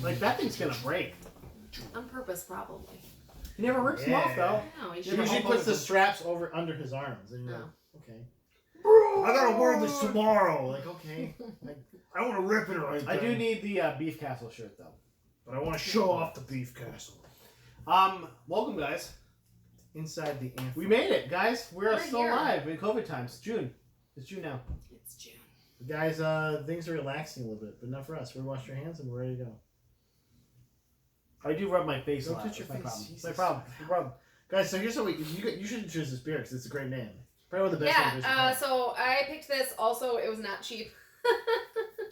Like, that thing's gonna break. On purpose, probably. He never rips them off, though. No, he He usually puts the straps over under his arms. And okay. Bro, I gotta wear this tomorrow. Like, okay. I don't want to rip it or anything. I do need the Beef Castle shirt, though. But I want to show off the Beef Castle. Welcome, guys. Inside the anthem. We made it, guys. We're still here. alive in COVID times. June. It's June now. It's June. Guys, things are relaxing a little bit, but not for us. We washed our hands and we're ready to go. I do rub my face Don't a lot. touch your That's my face. problem. Jesus. My problem. My problem. Guys, so here's what you should choose this beer because it's a great name. Probably one of the best names. Yeah, so I picked this. Also, it was not cheap.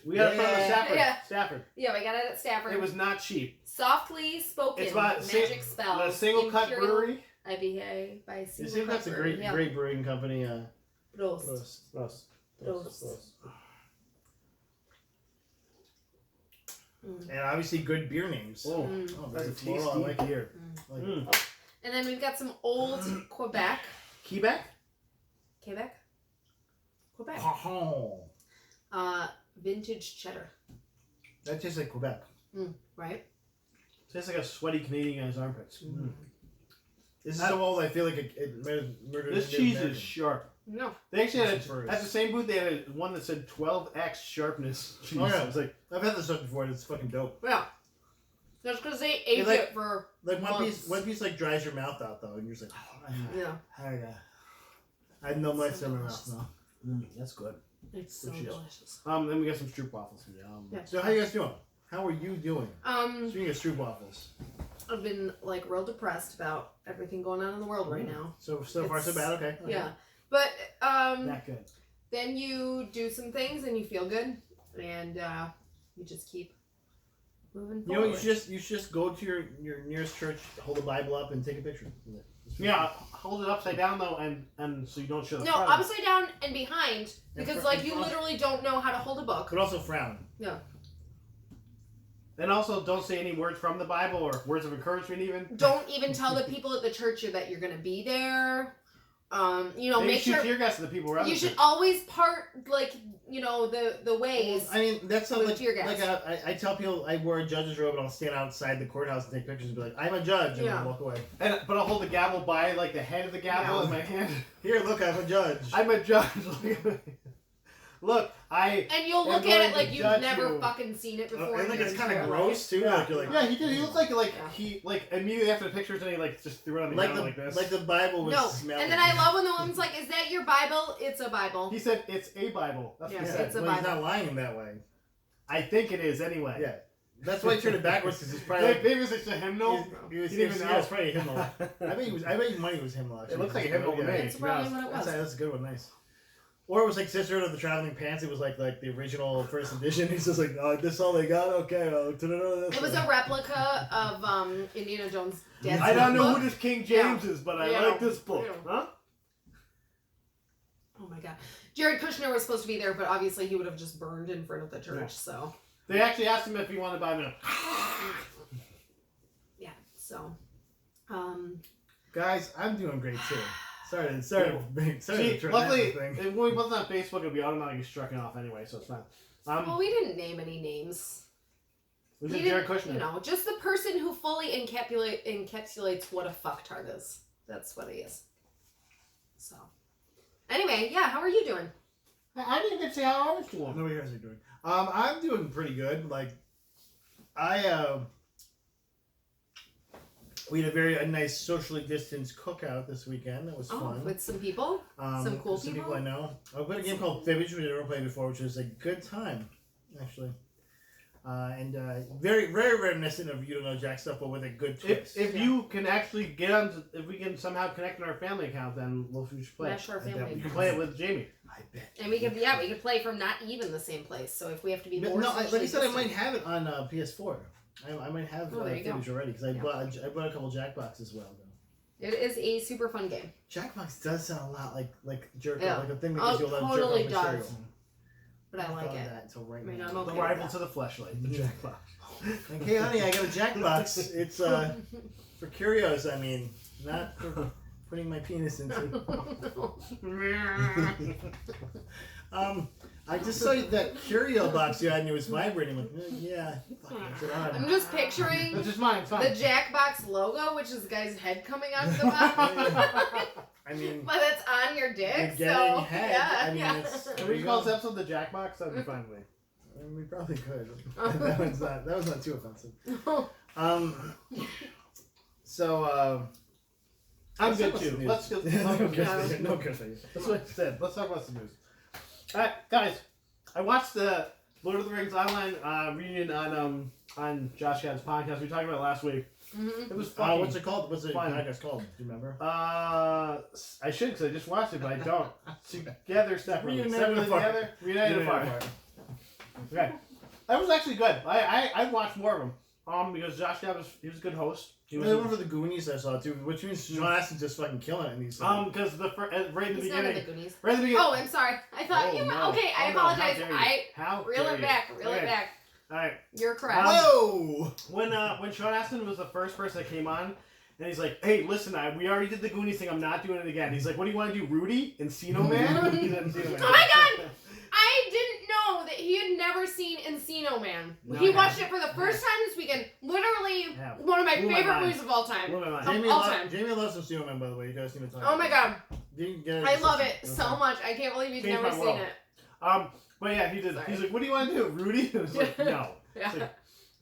We got it from Stafford. Yeah. Stafford. Yeah, we got it at Stafford. It was not cheap. Softly spoken. It's about magic spells. The Single Cut Imperial Brewery. IPA by The Single Single Cut Cut's a Brewery. great brewing company. Prost. Prost. Prost. And obviously good beer names. Oh, Very that's a floral. tasty I like it. beer. Like it. And then we've got some old Quebec. Quebec? Quebec? Quebec. Oh, Vintage cheddar. that tastes like Quebec. Right? Tastes like a sweaty Canadian guy's armpits. This is so old. I feel like it murdered. This cheese is sharp. No. They actually had This is first. at the same booth. They had one that said 12x sharpness cheese. Oh, yeah. I was like, I've had this stuff before and it's fucking dope. Yeah. That's because they aged like- it for Like months. one piece like dries your mouth out though, and you're just like, Yeah. I have no life So in my delicious. mouth now. that's good. It's so Cheers. delicious. Then we got some stroop waffles. Yeah. So how you guys doing? How are you doing? Speaking of stroop waffles. I've been like real depressed about everything going on in the world right now. So far so It's- bad. Okay. Yeah. But That good. then you do some things and you feel good and you just keep moving You know, forward. you should just go to your nearest church, hold the Bible up, and take a picture. Yeah, hold it upside down though, and so you don't show the No, front. upside down and behind because And like you front. literally don't know how to hold a book. But also frown. Yeah. And also, don't say any words from the Bible or words of encouragement even. Don't even tell the people at the church that you're gonna be there. You know, Maybe make shoot sure tear gas at the people around you the should church. always part like the ways. I mean, that's not With like tear gas. I tell people I wear a judge's robe and I'll stand outside the courthouse and take pictures and be like, I'm a judge, and Yeah. then walk away. But I'll hold the gavel by like the head of the gavel Yeah. in my hand. Here, look, I'm a judge. I'm a judge. Look, I. And you'll I'm look going at it to like you've judge never you. fucking seen it before. and in like your it's kind of entire gross life. too. Like you're like, Yeah, he did. He looked like Yeah. he immediately after the pictures and he like just threw it on the like ground the like this. like the Bible was No, smelling. and then I love when the woman's like, "Is that your Bible? It's a Bible." He said it's a Bible. That's what Yes, he said. it's a well, he's Bible. not lying that way. I think it is anyway. Yeah, that's why he turned it backwards because he's probably. Maybe it's a hymnal. He was, You didn't even know. it's probably a hymnal. I bet money was hymnal. Actually. It looks like a hymnal to me. That's probably what it was. That's a good one. Nice. Or it was like Sisterhood of the Traveling Pants. It was like the original first edition. He's just like, oh, this is all they got? Okay, It was a replica of Indiana Jones' dad's I don't know book. who this King James is, but I Yeah. like this book. Yeah. Huh? Oh my god. Jared Kushner was supposed to be there, but obviously he would have just burned in front of the church, Yeah. so. They actually asked him if he wanted to buy them. Yeah, so. Guys, I'm doing great too. Sorry See, to luckily, thing. when we post on Facebook, it'll be automatically struck off anyway, so it's fine. Well, we didn't name any names. Who's We it, Jared didn't- Kushner? You know, just the person who fully encapsulates what a fucktard is. That's what he is. So. Anyway, yeah, how are you doing? I didn't even say how I was doing. Nobody hears you doing. I'm doing pretty good. Like, we had a nice socially distanced cookout this weekend. That was fun. With some people? Some cool some people? I know. I played a game called Fibbage, we never played before, which was a good time, actually. And very, very reminiscent of You Don't Know Jack stuff, but with a good twist. If you can actually get on, if we can somehow connect in our family account, then we should play. Mesh our I bet family. You can play it with Jamie. I bet. And we could play from not even the same place. So if we have to be But more no, like I socially said, I might distant- have it on PS4. I might have Oh, there you go. Fibbage already because I Yeah. bought a couple Jackbox as well. Though. It is a super fun game. Jackbox does sound a lot like jerk Yeah. like a thing that Oh, gives you a lot of totally jerk off does. material. But I like thought of it. that until right I mean, now. I'm The okay rival with to the fleshlight, the Yeah. Jackbox. Like, hey honey, I got a Jackbox. It's for curios. I mean, not for putting my penis into. I just saw that curio box you had and it was vibrating. Like, yeah, fuck, it's I'm on. just picturing That's just mine. It's fine. the Jackbox logo, which is the guy's head coming out of the box. I mean, But it's on your dick, you're so getting head. yeah. I mean, yeah. it's. Can we call this episode the Jackbox? That'd be fine with me. We probably could. That was not too offensive. So I'm let's good talk about too. some news. Let's go. No good for you. No good for you. That's what I said. Let's talk about some news. Alright, guys. I watched the Lord of the Rings online reunion on Josh Gad's podcast. We talked about it last week. Mm-hmm. It was fun. What's it called? What's the Fun. podcast called? Do you remember? I should because I just watched it, but I don't. Together, separately. Reunited Separately Apart. together, Reunited Apart. Okay. That was actually good. I watched more of them. Because Josh Gad was a good host. He was one for the Goonies I saw too, which means Sean Astin just fucking killing it in these. because right in the He's not in the beginning. Goonies. Right in the beginning. Oh, I'm sorry. I thought you. no. Okay, I Oh, no. apologize. How dare you. I How reel dare it you. back. Reel it Okay. back. All right. You're correct. Whoa! When Sean Astin was the first person that came on, and he's like, "Hey, listen, we already did the Goonies thing. I'm not doing it again." He's like, "What do you want to do, Rudy? Encino Man?" He said Encino Man. Oh my God! I didn't know that he had never seen Encino Man. No, He I watched haven't. it for the first time this weekend. Literally Yeah. one of my Blew my favorite mind. movies of all time. Blew my mind. All time. Jamie loves Encino Man, by the way. You guys need to talk. Oh my God. Didn't get it. I love it so much. I can't believe you've Changed never my seen world. it. But yeah, he did. Sorry. He's like, "What do you want to do, Rudy?" It was like, "No." Yeah. It's like,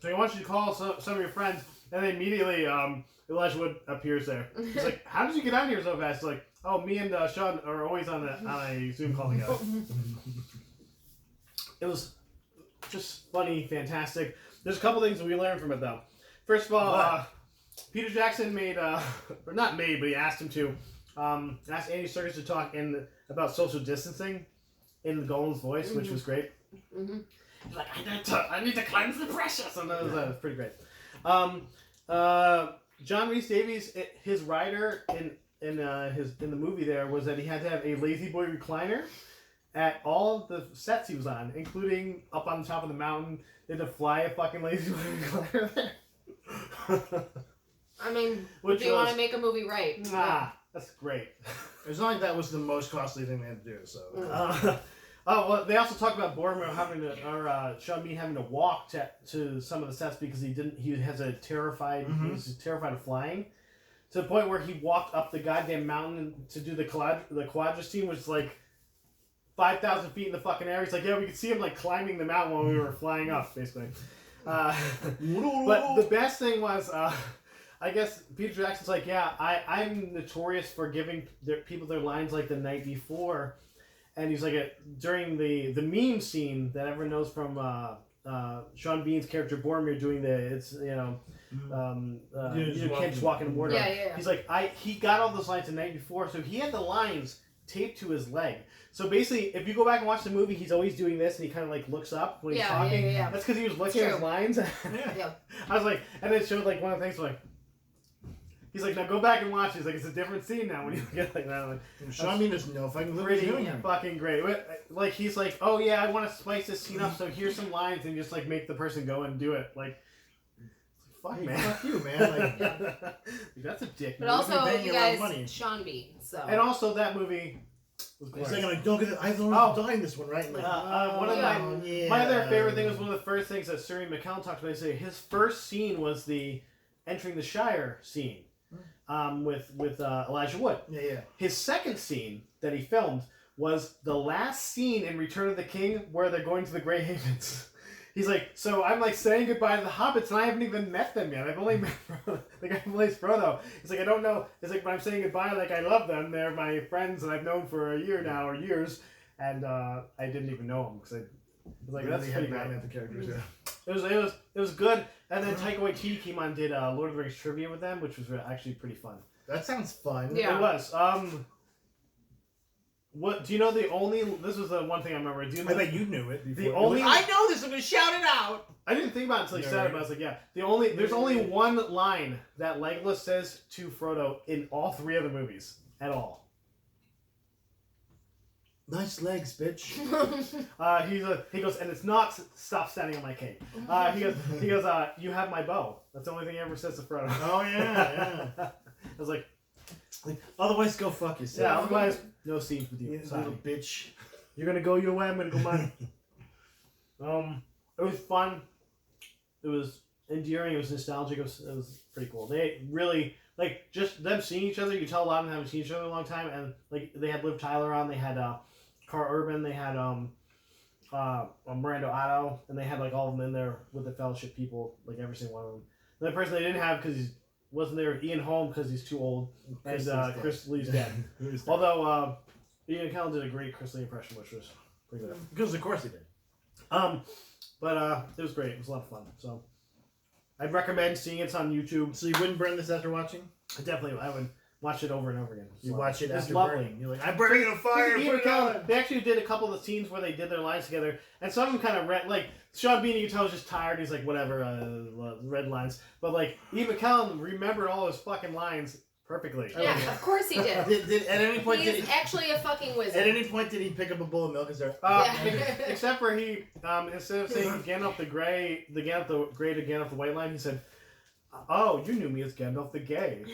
so he wants you to call some of your friends, and then immediately Elijah Wood appears there. He's like, "How did you get on here so fast?" It's like, "Oh, me and Sean are always on a Zoom call together." It was just funny, fantastic. There's a couple things that we learned from it, though. First of all, Peter Jackson or not made, but he asked him to, asked Andy Serkis to talk about social distancing in the Golan's voice, which was great. Mm-hmm. He's like, I need to cleanse the pressure. So that was pretty great. John Rhys Davies, his rider in the movie there was that he had to have a lazy boy recliner at all of the sets he was on, including up on the top of the mountain. They had to fly a fucking lazy boy recliner there. I mean, Which do you want was- to make a movie right? That's great. It's not like that was the most costly thing they had to do. So. Well, they also talked about Boromir Sean Bean having to walk to some of the sets because he was terrified of flying, to the point where he walked up the goddamn mountain to do the quadra scene, which is like 5,000 feet in the fucking air. He's like, yeah, we could see him like climbing the mountain while we were flying up, basically. But the best thing was, I guess Peter Jackson's like, yeah, I'm notorious for giving people their lines like the night before. And he's like, during the meme scene that everyone knows from Sean Bean's character Boromir doing you can't just walk in water. Yeah. He's like, he got all those lines the night before, so he had the lines taped to his leg. So basically, if you go back and watch the movie, he's always doing this, and he kind of like looks up when he's talking. Yeah. That's because he was looking at his lines. Yeah. I was like, and it showed like one of the things like. He's like, now go back and watch. He's like, it's a different scene now when you look at it like that. I'm like, Sean Bean doesn't know if I can live pretty doing him. fucking great. Like, he's like, oh yeah, I want to spice this scene up, so here's some lines, and just like make the person go and do it. Like, fuck, Hey, man. fuck you, man. Like, That's a dick. But move. also, paying you you a lot of guys, money. Sean Bean. So. And also, that movie was he's glorious. like, don't get it. I don't Oh. die in this one, right? Like, One of yeah. my other favorite thing was one of the first things that s3e10 McCallum talked about. He said his first scene was the entering the Shire scene. With Elijah Wood. Yeah. His second scene that he filmed was the last scene in Return of the King where they're going to the Grey Havens. He's like, so I'm like saying goodbye to the hobbits and I haven't even met them yet. I've only met the guy who plays Frodo. He's like, I don't know. It's like, when I'm saying goodbye, like I love them. They're my friends and I've known for a year now or years. And I didn't even know them because I was like, that's pretty great. Batman the characters. Yeah. It was good. And then Taika Waititi came on and did Lord of the Rings trivia with them, which was actually pretty fun. That sounds fun. Yeah. It was. What do you know? This was the one thing I remember. Do you know? I bet you knew it before. The only- I know this. I'm gonna shout it out. I didn't think about it until you said it, but I was like, yeah. There's only one line that Legolas says to Frodo in all three of the movies at all. Nice legs, bitch. He goes, and it's not stop standing on my cake. He goes, you have my bow. That's the only thing he ever says to Frodo. Oh yeah. I was like, Otherwise, go fuck yourself. yeah. Otherwise, no scenes with you. You Sorry. little bitch. You're gonna go your way, I'm gonna go mine. It was fun. It was endearing. It was nostalgic. It was pretty cool. They really just them seeing each other. You tell a lot of them haven't seen each other in a long time, and they had Liv Tyler on. They had Carl Urban. They had Miranda Otto, and they had all of them in there with the Fellowship people, every single one of them. The person they didn't have because he wasn't there, Ian Holm, because he's too old, and Chris Lee's dead. Although Ian McKellen did a great Chris Lee impression, which was pretty good. Because of course he did. But it was great. It was a lot of fun. So I'd recommend seeing it. It's on YouTube. So you wouldn't burn this after watching? I would watch it over and over again. You watch it after lovely. burning. You're like, I'm burning in a fire. They actually did a couple of the scenes where they did their lines together, and some of them kind of read Sean Bean. You can tell was just tired. He's like, whatever, red lines. But Ian McKellen remembered all his fucking lines perfectly. Yeah, of course he did. Did at any point He's actually a fucking wizard. At any point did he pick up a bowl of milk and start? Except for he, instead of saying Gandalf the Grey, the Gandalf the Grey to Gandalf the White line, he said, "Oh, you knew me as Gandalf the Gay."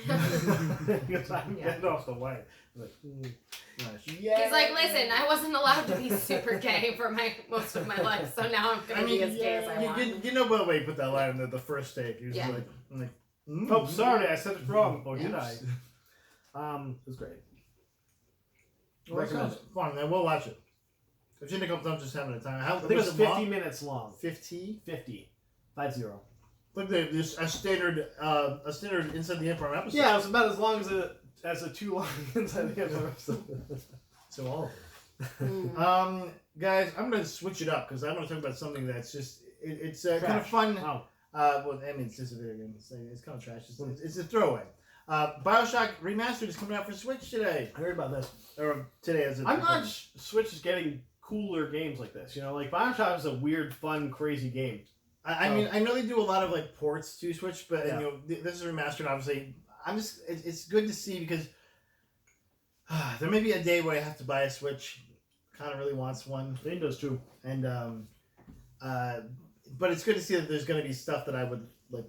Because I'm Gandalf the White. He's like, listen, I wasn't allowed to be super gay for most of my life, so now I'm gonna be as gay as I want. You know by the way he put that line in the first take. He was like, oh, sorry, I said it wrong. Or did I? It was great. Well, sounds fun, man. We'll watch it. I've seen it a couple times just having a time. I think it was 50 minutes long. 50? 50. 50. Like there's a standard Inside the Empire episode. Yeah, it was about as long as a 2 long Inside the Empire episode. So all of it. Guys, I'm gonna switch it up because I'm gonna talk about something that's just it's kind of fun. Oh. Well, I mean, it's just a video game. It's kind of trash. It's a throwaway. Bioshock Remastered is coming out for Switch today. I heard about this. Or today, I'm glad Switch is getting cooler games like this. Bioshock is a weird, fun, crazy game. I mean, I know they do a lot of ports to Switch, but this is remastered. Obviously, it's good to see because there may be a day where I have to buy a Switch. Kind of really wants one. Zane does too. And but it's good to see that there's going to be stuff that I would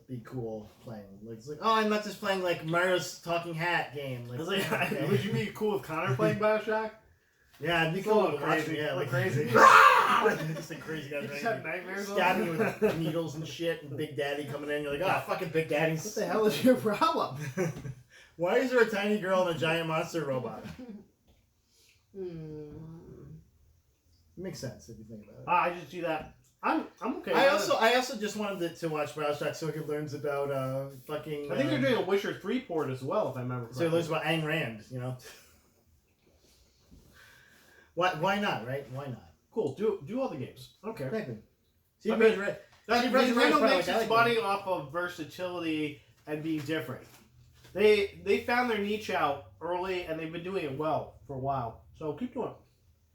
be cool playing. It's like, oh, I'm not just playing Mario's Talking Hat game. Okay. Would you be cool with Connor playing Bioshock? Yeah, I'd be cool with crazy. Yeah, crazy. Just crazy guys. You just have nightmares. Stabbing you with needles and shit, and Big Daddy coming in. You're like, oh, fucking Big Daddy. What the hell is your problem? Why is there a tiny girl and a giant monster robot? It makes sense if you think about it. I just do that. I'm okay. I also just wanted to watch Bioshock so he learns about fucking. I think they're doing a Witcher 3 port as well, if I remember correctly. So he learns about Ayn Rand, Why not, right? Why not? Cool. Do all the games. Okay. Exactly. Nintendo makes its money off of versatility and being different. They found their niche out early, and they've been doing it well for a while. So keep doing it.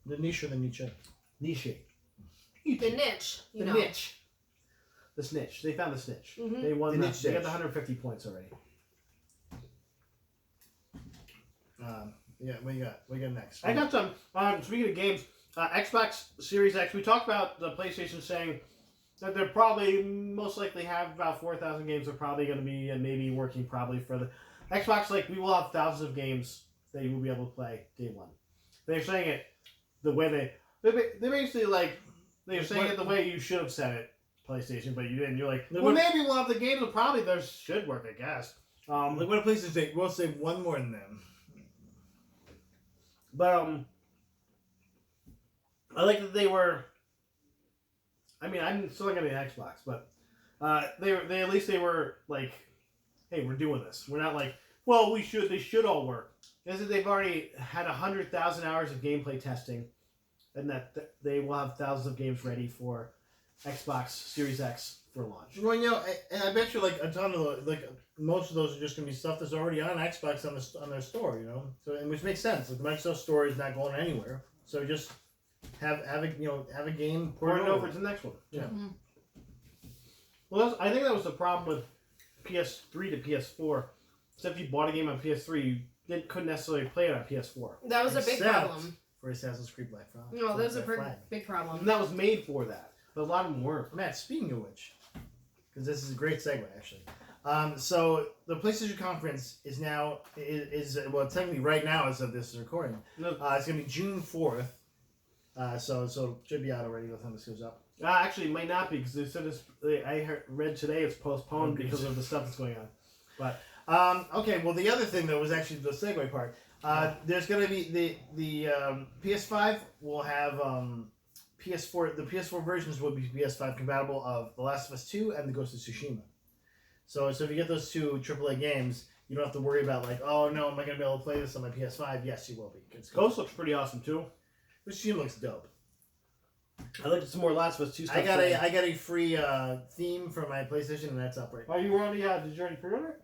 The niche or the niche? Niche. The niche. The niche. The snitch. They found the snitch. Mm-hmm. They won. They got the 150 points already. Yeah, what you got? What you got next? I got some. Speaking of games, Xbox Series X. We talked about the PlayStation saying that they're probably most likely have about 4,000 games. They're probably going to be maybe working probably for the Xbox. We will have thousands of games that you will be able to play day one. They're saying it the way they're basically they're saying it the way you should have said it, PlayStation, but you didn't. You're like, well, maybe we'll have the games. But probably those should work, I guess. What a PlayStation say? We'll say one more than them. But I like that they were. I mean, I'm still not gonna be an Xbox, but they at least they were like, hey, we're doing this. We're not like, well, we should. They should all work. Is that they've already had 100,000 hours of gameplay testing, and that they will have thousands of games ready for Xbox Series X for launch. Well, and I bet you a ton of most of those are just gonna be stuff that's already on Xbox on their store, So which makes sense. The Microsoft store is not going anywhere, so just have a game port it over to the next one. Yeah. Mm-hmm. Well, I think that was the problem with PS3 to PS4. Except if you bought a game on PS3, you couldn't necessarily play it on PS4. That was a big problem. For Assassin's Creed Black Flag. No, that was a big problem. And that was made for that. But a lot of them weren't. Matt, speaking of which, because this is a great segue, actually. So the PlayStation Conference is technically right now as of this recording. It's going to be June 4th. So it should be out already by the time this goes up. Actually, it might not be because they said read today it's postponed because of the stuff that's going on. But okay, well the other thing though was actually the segue part. There's going to be the PS5 will have PS4. The PS4 versions will be PS5 compatible of The Last of Us 2 and The Ghost of Tsushima. So if you get those two AAA games, you don't have to worry about like, oh no, am I going to be able to play this on my PS5? Yes, you will be. Ghost looks pretty awesome too. Tsushima looks dope. I looked at some more Last of Us 2 stuff. I got a free theme for my PlayStation, and that's up right now. Oh, you were already? Did you already pre-order it?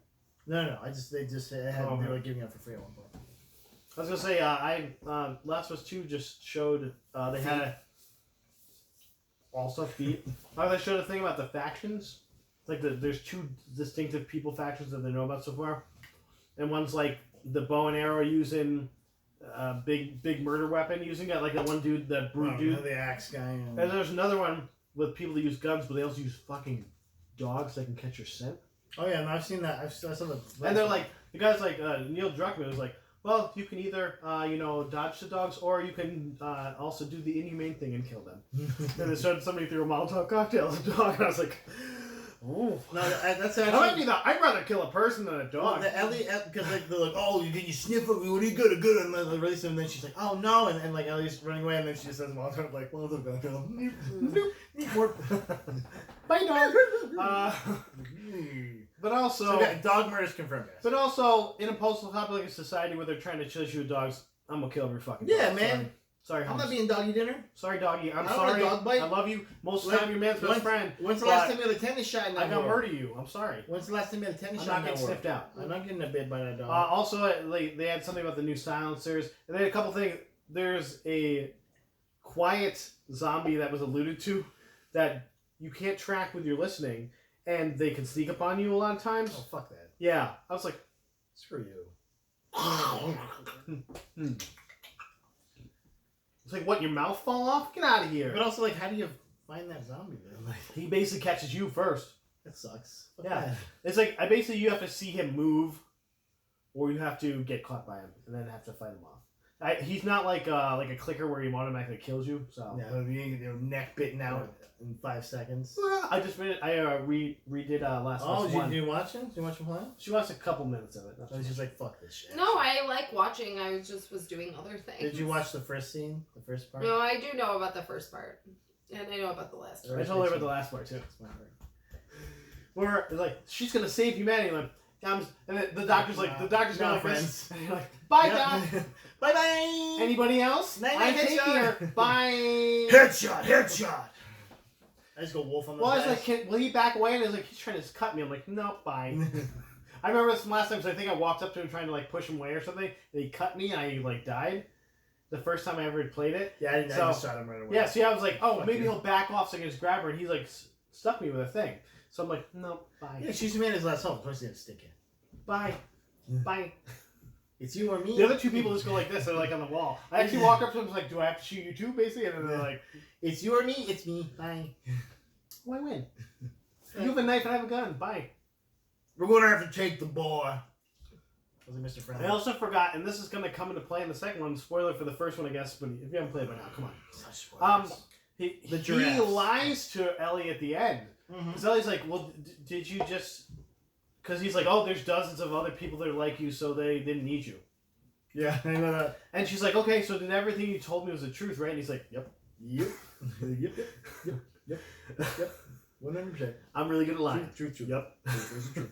No. They were giving it up for free at one point. I was gonna say, Last of Us 2 just showed they had all stuff beat. They showed a thing about the factions. Like there's two distinctive people factions that they know about so far, and one's like the bow and arrow using. Big murder weapon using it, like that one dude, that brute dude, the axe guy. And there's another one with people that use guns, but they also use fucking dogs that can catch your scent. Oh yeah, and I've seen that. I saw the. And they're like, the guy's like Neil Druckmann was like, well, you can either dodge the dogs, or you can also do the inhumane thing and kill them. And they showed somebody threw a Molotov cocktail at a dog, and I was like. Ooh. No, that's actually. I'd rather kill a person than a dog. Well, because they're like, oh, can you sniff it? What are you good? And then they release him, and then she's like, oh no, and like Ellie's running away, and then she just says, well, I'm like, well, bye dog. But also, dog murder is confirmed. Yes. But also, in a post-apocalyptic society where they're trying to chase you with dogs, I'm gonna kill every fucking dog. Yeah, man. Sorry, I'm not being doggy dinner. Sorry, doggy. I'm I sorry. dog bite. I love you. Most of the time, you're man's best friend. When's the last time you had a tennis shot? I gotta murder you. I'm sorry. When's the last time you had a tennis shot? I'm not getting sniffed out. I'm not getting a bit by that dog. Also, they had something about the new silencers, and they had a couple things. There's a quiet zombie that was alluded to that you can't track with your listening, and they can sneak up on you a lot of times. Oh, fuck that. Yeah, I was like, screw you. It's like, what, your mouth fall off? Get out of here. But also, like, how do you find that zombie then? Like, he basically catches you first. That sucks. Yeah. It's like, you have to see him move, or you have to get caught by him, and then have to fight him off. He's not like a clicker where he automatically kills you, so. Yeah, your neck bitten out in 5 seconds. I just redid Last of Us 1. Did you watch it? Did you watch him play? She watched a couple minutes of it. I was just like, fuck this shit. No, I like watching. I was doing other things. Did you watch the first scene? The first part? No, I do know about the first part. And I know about the last part. I told her about the last part, too. Where it's like, she's gonna save humanity. Like, and then the doctor's like, going like this. And you're like, bye, Doc. Bye-bye. Anybody else? I'm taking her. Bye. Headshot. I just go wolf on the Well, I was like, will he back away? And I was like, he's trying to cut me. I'm like, no, bye. I remember this from last time, because I think I walked up to him trying to, like, push him away or something, and he cut me, and I, like, died. The first time I ever played it. Yeah, I just shot him right away. Yeah, so I was like, oh, maybe he'll back off so I can just grab her, and he's, like, stuck me with a thing. So I'm like, no, bye. Yeah, she's made his last home. Of course he's gonna stick it. Bye. Bye. It's you or me. The other two people just go like this. They're, like, on the wall. I actually walked up to them and was like, do I have to shoot you too, basically? And then they're like, it's you or me. It's me. Bye. Well, I win. You have a knife and I have a gun. Bye. We're going to have to take the boy. Was it Mr. Friendly? I also forgot, and this is going to come into play in the second one. Spoiler for the first one, I guess, but if you haven't played it by now, come on. He lies to Ellie at the end. Because Ellie's like, well, did you just... Because he's like, oh, there's dozens of other people that are like you, so they didn't need you. Yeah, I know that. And she's like, okay, so then everything you told me was the truth, right? And he's like, yep. Yep. Yep. 100%. I'm really good at lying. Truth. Yep. True.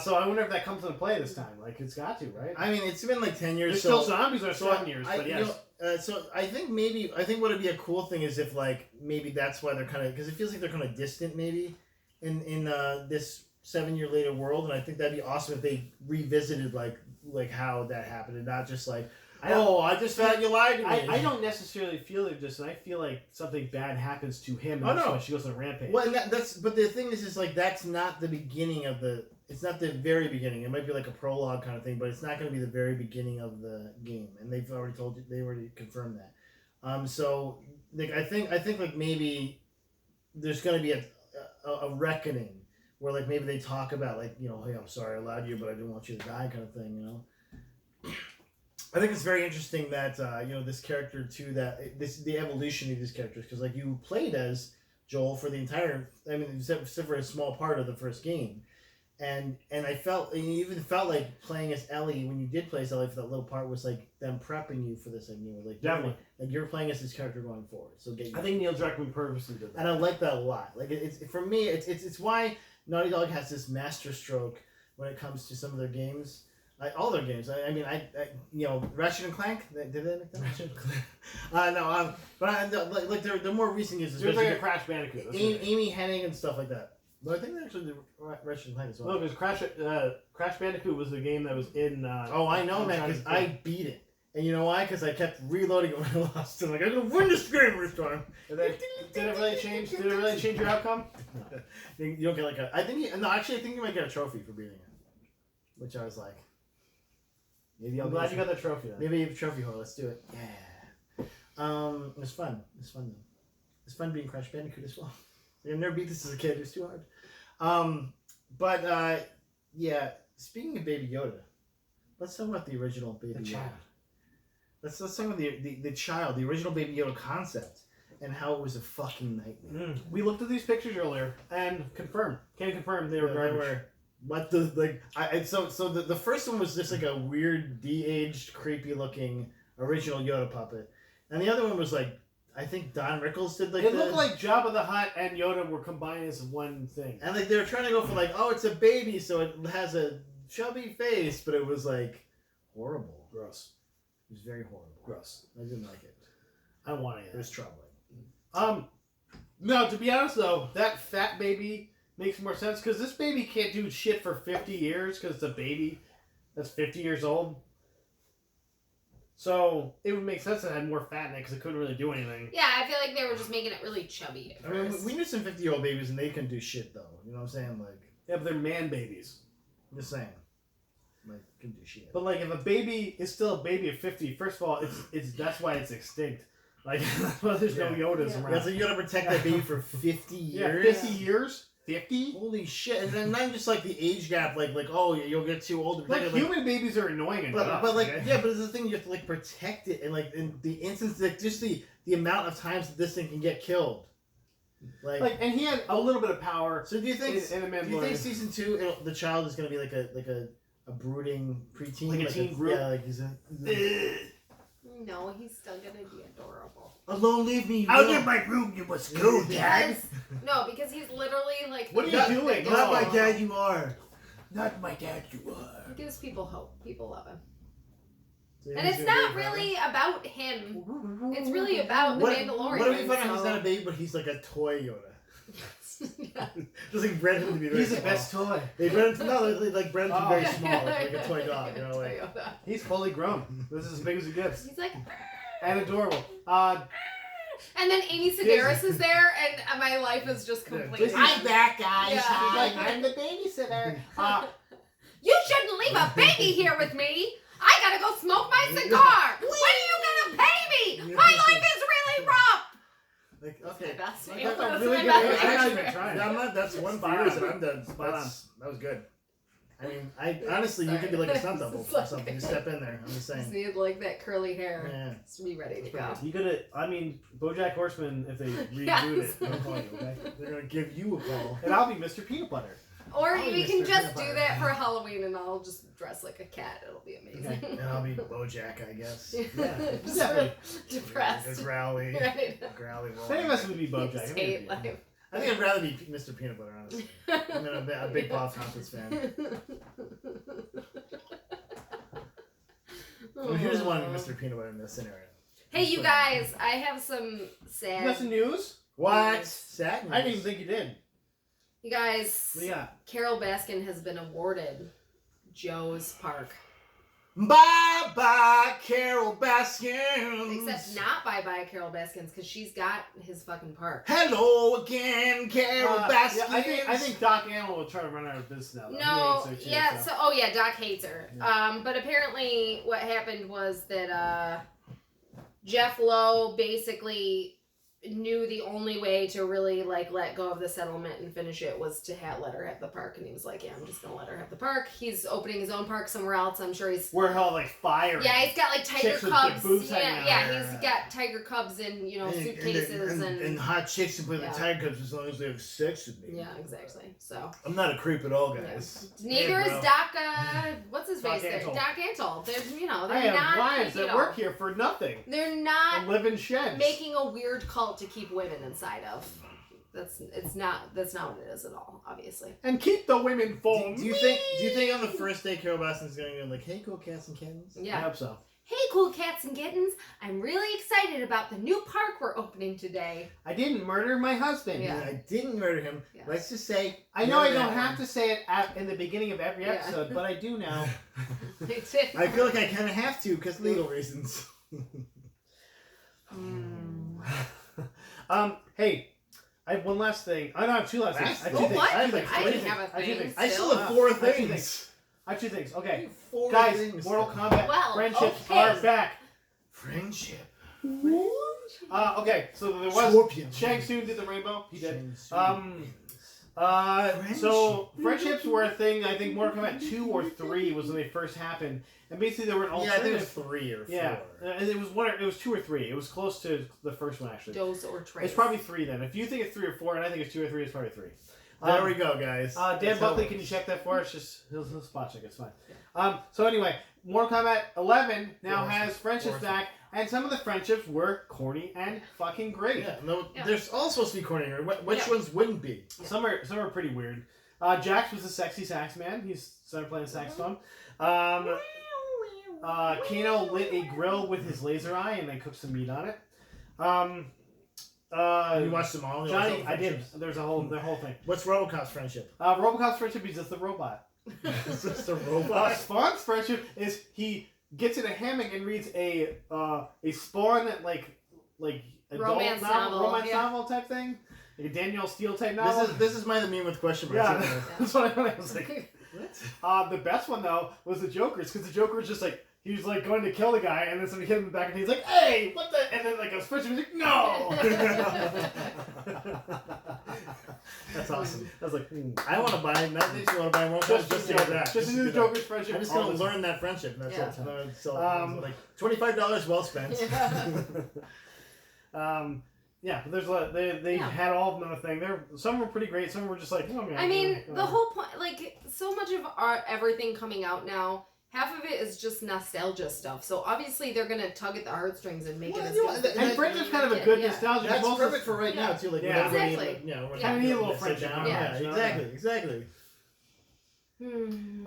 So I wonder if that comes into play this time. Like, it's got to, right? I mean, it's been like 10 years. There's still zombies that are 7 years, but yes. So I think what would be a cool thing is if, like, maybe that's why they're kind of, because it feels like they're kind of distant, maybe, in this 7 year later world, and I think that'd be awesome if they revisited, like how that happened, and not just like, I just found you lied to me. I don't necessarily feel they're distant. I feel like something bad happens to him, and that's why she goes on a rampage. Well, and but the thing is like, that's not the beginning of it's not the very beginning. It might be like a prologue kind of thing, but it's not going to be the very beginning of the game, and they've already told you, they already confirmed that. So like, I think like maybe there's going to be a reckoning where like maybe they talk about like, you know, hey, I'm sorry I lied to you, but I didn't want you to die kind of thing, you know. I think it's very interesting that this character too, that the evolution of these characters, because like you played as Joel for the entire, I mean, except for a small part of the first game, and I felt, and you even felt like playing as Ellie when you did play as Ellie for that little part was like them prepping you for this, like Definitely. like you're playing as this character going forward. So I think Neil Druckmann purposely did that, and I like that a lot. Like it's for me, it's why Naughty Dog has this master stroke when it comes to some of their games. All their games. I mean, Ratchet and Clank. Did they make that? Ratchet and Clank? No. But like their more recent games, there's like a Crash Bandicoot. Amy Hennig and stuff like that. But I think they actually did Ratchet and Clank as well. No, because Crash Bandicoot was the game that was in. Oh, I know, man. Because I beat it, and you know why? Because I kept reloading it when I lost. I'm like, I'm gonna win this game this time. Did it really change? Did it really change your outcome? No. You don't get like a. I think you might get a trophy for beating it, which I was like. Maybe I'm glad you got the trophy. Then. Maybe you have a trophy horror. Let's do it. Yeah. It was fun. Though. It's fun being Crash Bandicoot as well. I've never beat this as a kid. It was too hard. Yeah. Speaking of Baby Yoda, let's talk about the original Baby Yoda. Child. Let's talk about the child, the original Baby Yoda concept, and how it was a fucking nightmare. We looked at these pictures earlier and confirmed. Can confirm they were garbage. What the like? So the first one was just like a weird de-aged, creepy looking original Yoda puppet, and the other one was like, I think Don Rickles did like. It looked like Jabba the Hutt and Yoda were combined as one thing, and like they were trying to go for like, oh, it's a baby, so it has a chubby face, but it was like horrible, gross. It was very horrible, gross. I didn't like it. I don't want it. It was troubling. No, to be honest though, that fat baby makes more sense because this baby can't do shit for 50 years because it's a baby that's 50 years old. So it would make sense that it had more fat in it because it couldn't really do anything. Yeah, I feel like they were just making it really chubby at first. I mean, we knew some 50-year-old babies and they can do shit though. You know what I'm saying? Like, yeah, but they're man babies. I'm just saying, like, can do shit. But like, if a baby is still a baby at 50, first of all, it's that's why it's extinct. Like, that's why there's no Yodas around. Yeah, so you gotta protect that baby for 50 years. Yeah, 50 years. 50? Holy shit! And then not just like the age gap, like oh you'll get too old. Like human babies are annoying enough. But like okay? yeah, but it's the thing you have to like protect it, and like in the instance that just the amount of times that this thing can get killed. Like and he had a little bit of power. So do you think in do you think season 2 the child is gonna be like a brooding preteen, like a teen group? Yeah, like he's a. No, he's still gonna be adorable. Alone, leave me. Out of my room, you must go, Dad. No, because he's literally like. What are you doing? Not my dad, you are. Not my dad, you are. He gives people hope. People love him. So and it's not really about him. It's really about the Mandalorian. What if we find out he's not a baby, but he's like a toy Yoda? Yeah. Just like bred him to be very He's small. the best toy. They bred him like bred him to be very small, like a toy dog. You know, like he's fully grown. This is as big as it gets. He's like and adorable. And then Amy Sedaris is there, and my life is just completely. I'm back, guys. Yeah. Hi, I'm the babysitter. You shouldn't leave a baby here with me. I gotta go smoke my cigar. When are you gonna pay me? My life is really rough. Like, okay, That's that's my a really best. good. That's one for yours, and I'm done. That was good. I mean, honestly, you could be like a stunt double or something. You step in there. I'm just saying. Just need like that curly hair. Yeah. Just to be ready to go. You could. I mean, BoJack Horseman. If they reboot it, they'll call you. Okay. They're gonna give you a call, and I'll be Mr. Peanut Butter. Or I'll we be can Mr. just Peanut do Butter. that for Halloween, and I'll just dress like a cat. It'll be amazing. Okay. and I'll be BoJack, I guess. Yeah, Just definitely. depressed. A growly, Right. growly. Many of us would be BoJack. Just hate life. I think I'd rather be Mr. Peanut Butter, honestly. I'm a big Bob Tompkins fan. I mean, here's one Mr. Peanut Butter in this scenario. Hey, you guys! I have some sad. You got some news? What? Sad news. I didn't even think you did. You guys. What do you got? Carol Baskin has been awarded Joe's Park. Bye bye, Carol Baskins. Except not bye Carol Baskins, because she's got his fucking park. Hello again, Carol Baskins. Yeah, I think Doc Animal will try to run out of business now. Though. No, He hates her too, yeah, so. Doc hates her. Yeah. But apparently what happened was that Jeff Lowe basically knew the only way to really like let go of the settlement and finish it was to let her have the park, and he was like, yeah, I'm just gonna let her have the park. He's opening his own park somewhere else. I'm sure he's We're all like fire. yeah, he's got like tiger Chicks with their cubs. boobs Yeah, hanging out yeah, there. he's got tiger cubs in suitcases and hot chicks can play Yeah. the tiger cubs as long as they have sex with me. yeah, exactly. So I'm not a creep at all, guys. neither Hey, is bro. Doc. What's his face? Doc There, Antle. Doc Antle. They're I they're have not wives that work here for nothing. They're And not live in sheds. making a weird cult to keep women inside of. That's not what it is at all. Obviously. And keep the women for Do you think on the first day Carol Baskin's going to go like, hey, cool cats and kittens? I Yeah. hope so. Hey, cool cats and kittens! I'm really excited about the new park we're opening today. I didn't murder my husband. Yeah. I didn't murder him. Yeah. Let's just say. I know I don't have to say it in the beginning of every Yeah. episode, but I do now. I feel like I kind of have to because legal reasons. Hey, I have one last thing. I don't have two last things. I have two Oh, things. what? I have like I three didn't things. have a I have two thing. things. I still Still have four I have two things. things. I have two things. Okay. Four Guys, things. Mortal Kombat Well, friendships okay. are back. Friendship. Okay, so there was Scorpion. Shang Tsung did the rainbow. He did. Shang So friendships were a thing. I think Mortal Kombat 2 or 3 was when they first happened, and basically there were an Yeah, I think it was alternative. 3 or 4. Yeah, and it was one. It was 2 or 3. It was close to the first one actually. Dose or trace. It's probably 3 then. If you think it's 3 or 4, and I think it's 2 or 3, it's probably 3. There we go, guys. Dan That's how Buckley, it can you works. check that for us? Just he'll spot check. It's fine. So anyway, Mortal Kombat 11 now Awesome. has friendships Awesome. back, and some of the friendships were corny and fucking great. Yeah, no, Yeah. there's all supposed to be corny. Which Yeah. ones wouldn't be? Some are pretty weird. Jax was a sexy sax man. He's started playing saxophone. Kano lit a grill with his laser eye and then cooked some meat on it. You watched them all? You watched all Johnny, the I did. friendships? There's the whole thing. What's RoboCop's friendship? Robocop's friendship is just the robot. It's just a robot. Spawn's friendship is he gets in a hammock and reads a Spawn like adult Romance novel, romance yeah. novel type thing, like a Danielle Steele type novel. This is my the meme with question marks. Yeah, in it. that's what I was like. What? The best one though was the Joker's, because the Joker was just like he was like going to kill the guy, and then somebody hit him in the back, and he's like, "Hey, what the?" And then like a switch, and he's like, "No." That's awesome. I was like, I want to buy. Not that you want to buy more. just Just the to Joker, that. just to the do Joker's that. friendship. I'm just all gonna the learn that friendship. And that's Yeah. it. No, so Um, like $25 well spent. Yeah, but there's a, they Yeah. had all of them in the thing. Some were pretty great. Some were just like, oh man. I mean, the whole point, like, so much of everything coming out now, half of it is just nostalgia stuff. So obviously they're gonna tug at the heartstrings and make Well, it as you good. know, as they and And can. Friendships kind of a good Yeah. nostalgia. That's also- perfect for right now too. Like Yeah. when everybody, Exactly. like, you know, we're Yeah. not Need a gonna little sit friendship down. on Yeah, it, you know? exactly.